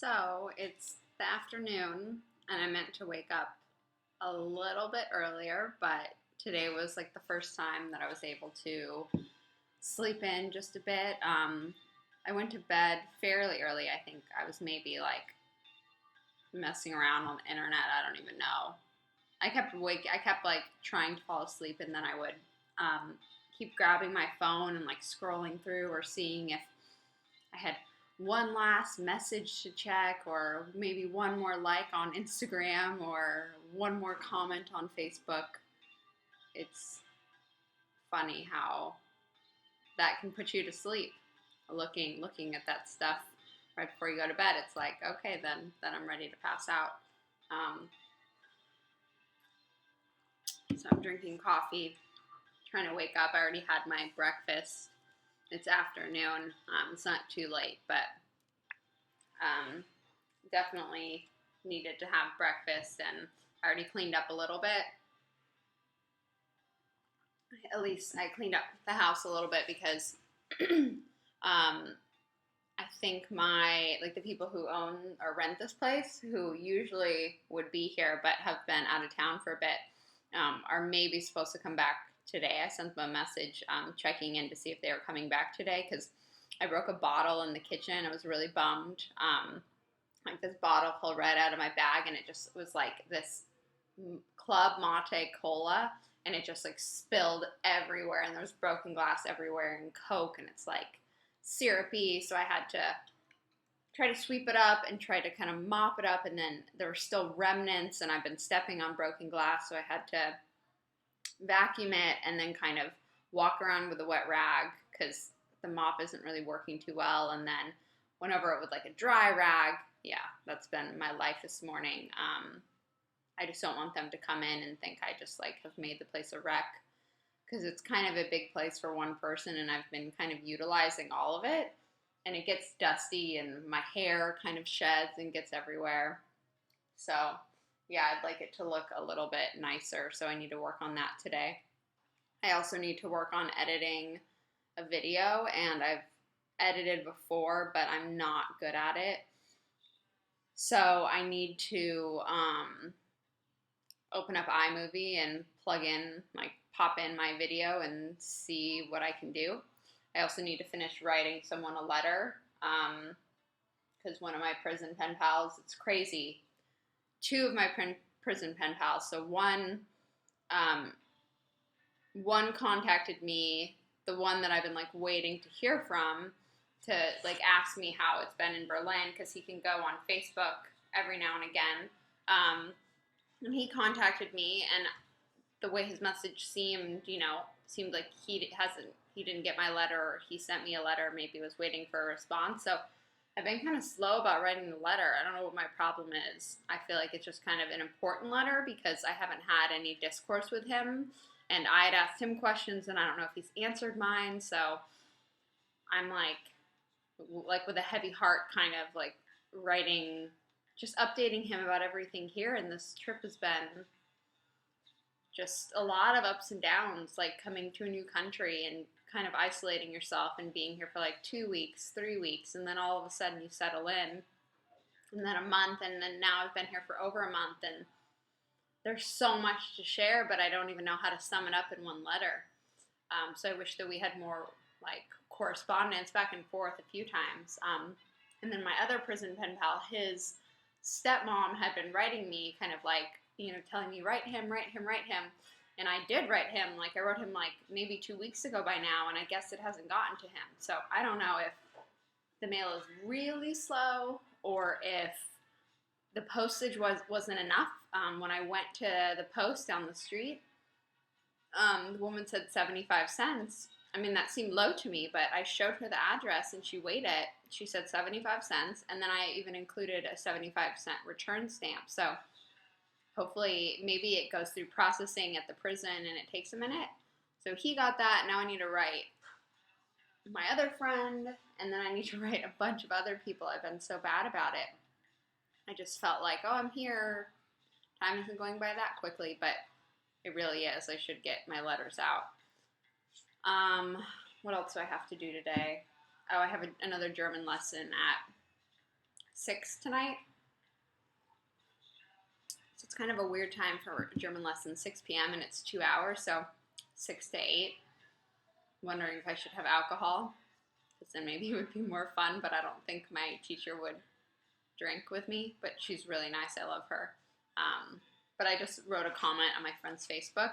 So it's the afternoon, and I meant to wake up a little bit earlier, but today was like the first time that I was able to sleep in just a bit. I went to bed fairly early. I think I was maybe like messing around on the internet. I don't even know. I kept like trying to fall asleep, and then I would keep grabbing my phone and like scrolling through or seeing if I had one last message to check, or maybe one more like on Instagram, or one more comment on Facebook. It's funny how that can put you to sleep. Looking at that stuff right before you go to bed, it's like, okay, then I'm ready to pass out. Um, so I'm drinking coffee, trying to wake up. I already had my breakfast. It's afternoon. It's not too late, but um, definitely needed to have breakfast, and I already cleaned up a little bit. At least I cleaned up the house a little bit because I think the people who own or rent this place, who usually would be here but have been out of town for a bit, are maybe supposed to come back today. I sent them a message checking in to see if they were coming back today because I broke a bottle in the kitchen. I was really bummed. Like this bottle fell right out of my bag, and it just was like this Club Mate Cola, and it just like spilled everywhere, and there was broken glass everywhere, and Coke, and it's like syrupy, so I had to try to sweep it up and try to kind of mop it up, and then there were still remnants, and I've been stepping on broken glass, so I had to vacuum it and then kind of walk around with a wet rag because the mop isn't really working too well, and then went over it with like a dry rag. Yeah, that's been my life this morning. I just don't want them to come in and think I just like have made the place a wreck, because it's kind of a big place for one person, and I've been kind of utilizing all of it, and it gets dusty, and my hair kind of sheds and gets everywhere. So yeah, I'd like it to look a little bit nicer, so I need to work on that today. I also need to work on editing a video, and I've edited before, but I'm not good at it. So I need to open up iMovie and pop in my video and see what I can do. I also need to finish writing someone a letter because one of my prison pen pals, it's crazy. Two of my prison pen pals. So one contacted me, the one that I've been like waiting to hear from, to like ask me how it's been in Berlin, because he can go on Facebook every now and again. And he contacted me, and the way his message seemed like he didn't get my letter, or he sent me a letter, maybe was waiting for a response. So I've been kind of slow about writing the letter. I don't know what my problem is. I feel like it's just kind of an important letter because I haven't had any discourse with him, and I had asked him questions, and I don't know if he's answered mine. So I'm like with a heavy heart, kind of like writing, just updating him about everything here. And this trip has been just a lot of ups and downs, like coming to a new country and kind of isolating yourself and being here for like 2 weeks, 3 weeks, and then all of a sudden you settle in, and then a month, and then now I've been here for over a month, and there's so much to share, but I don't even know how to sum it up in one letter. So I wish that we had more like correspondence back and forth a few times. And then my other prison pen pal, his stepmom had been writing me, kind of like, telling me, write him. And I did write him. Like, I wrote him like maybe 2 weeks ago by now, and I guess it hasn't gotten to him. So I don't know if the mail is really slow, or if the postage wasn't enough. When I went to the post down the street, the woman said 75 cents. I mean, that seemed low to me, but I showed her the address, and she weighed it. She said 75 cents, and then I even included a 75-cent return stamp. So hopefully, maybe it goes through processing at the prison, and it takes a minute. So he got that. Now I need to write my other friend, and then I need to write a bunch of other people. I've been so bad about it. I just felt like, oh, I'm here. Time isn't going by that quickly, but it really is. I should get my letters out. What else do I have to do today? Oh, I have another German lesson at 6 tonight. So it's kind of a weird time for German lesson, 6 p.m. and it's 2 hours, so 6 to 8. Wondering if I should have alcohol, because then maybe it would be more fun, but I don't think my teacher would drink with me, but she's really nice. I love her. But I just wrote a comment on my friend's Facebook,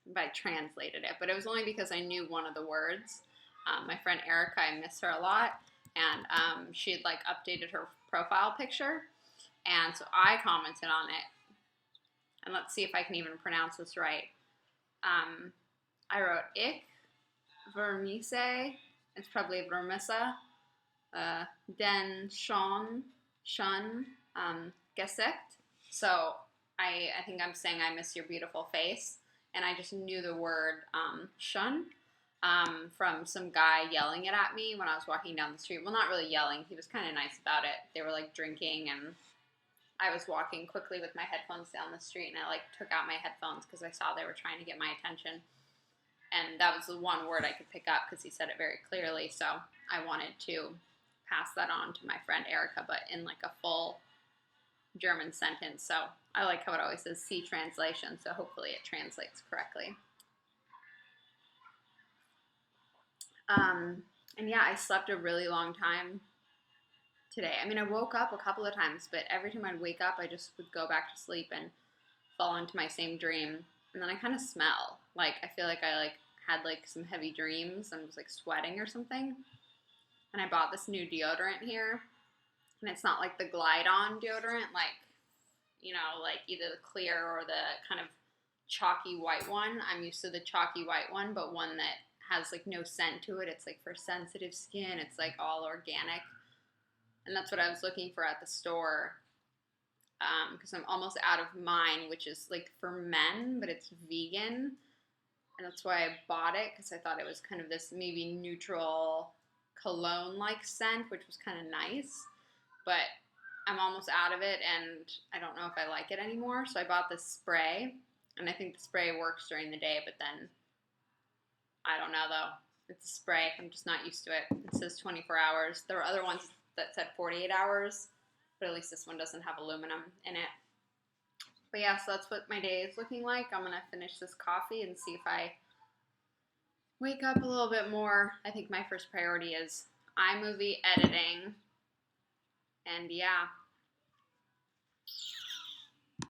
but I translated it, but it was only because I knew one of the words. My friend Erica, I miss her a lot, and she had like updated her profile picture, and so I commented on it, and let's see if I can even pronounce this right. I wrote ich vermisse, it's probably vermisse, den schon gesagt. So I think I'm saying I miss your beautiful face, and I just knew the word schon from some guy yelling it at me when I was walking down the street. Well, not really yelling. He was kind of nice about it. They were like drinking, and I was walking quickly with my headphones down the street, and I like took out my headphones because I saw they were trying to get my attention. And that was the one word I could pick up because he said it very clearly. So I wanted to pass that on to my friend Erica, but in like a full German sentence. So I like how it always says C translation, so hopefully it translates correctly. And yeah, I slept a really long time today. I mean, I woke up a couple of times, but every time I'd wake up, I just would go back to sleep and fall into my same dream. And then I kind of smell. Like, I feel like I had some heavy dreams and was like sweating or something. And I bought this new deodorant here. And it's not like the Glide On deodorant, like either the clear or the kind of chalky white one. I'm used to the chalky white one, but one that has like no scent to it. It's like for sensitive skin. It's like all organic. And that's what I was looking for at the store. Because I'm almost out of mine, which is like for men, but it's vegan. And that's why I bought it, because I thought it was kind of this maybe neutral cologne-like scent, which was kind of nice. But I'm almost out of it, and I don't know if I like it anymore. So I bought this spray, and I think the spray works during the day, but then I don't know, though. It's a spray. I'm just not used to it. It says 24 hours. There were other ones that said 48 hours, but at least this one doesn't have aluminum in it. But yeah, so that's what my day is looking like. I'm going to finish this coffee and see if I wake up a little bit more. I think my first priority is iMovie editing. And yeah,